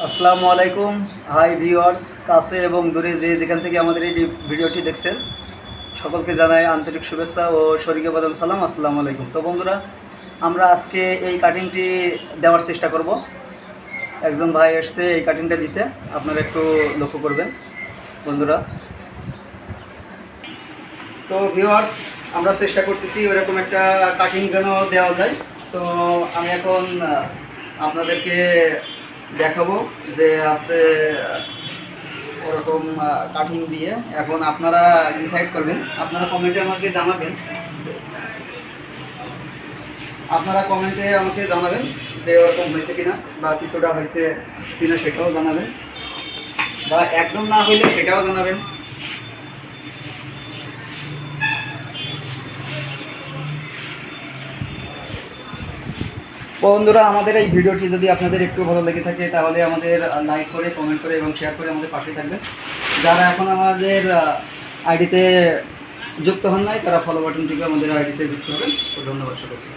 আসসালামু আলাইকুম। Hi viewers, কাছে এবং দূরে যে যেখান থেকে আমাদের এই ভিডিওটি দেখছেন সকলকে জানাই আন্তরিক শুভেচ্ছা ও শরীকে বাদাম সালাম। আসসালামু আলাইকুম। তো বন্ধুরা, আমরা আজকে এই কাটিংটি দেওয়ার চেষ্টা করব। একজন ভাই এসছে এই কাটিংটা দিতে, আপনারা একটু লক্ষ্য করবেন বন্ধুরা। তো ভিউয়ার্স, আমরা চেষ্টা করতেছি ওরকম একটা কাটিং যেন দেওয়া যায়। তো আমি এখন আপনাদেরকে দেখাবো যে আছে ওরকম কাটিং দিয়ে। এখন আপনারা ডিসাইড করবেন, আপনারা কমেন্টে আমাকে জানাবেন, যে ওরকম হয়েছে কিনা বা কিছুটা হয়েছে কিনা সেটাও জানাবেন, বা একদম না হইলে সেটাও জানাবেন। বন্ধুরা, আমাদের এই ভিডিওটি যদি আপনাদের একটু ভালো লেগে থাকে তাহলে আমাদের লাইক করে, কমেন্ট করে এবং শেয়ার করে আমাদের পাশে থাকবেন। যারা এখন আমাদের আইডিতে যুক্ত হন নাই তারা ফলো বাটনটিকে আমাদের আইডিতে যুক্ত হবেন। তো ধন্যবাদ সকলকে।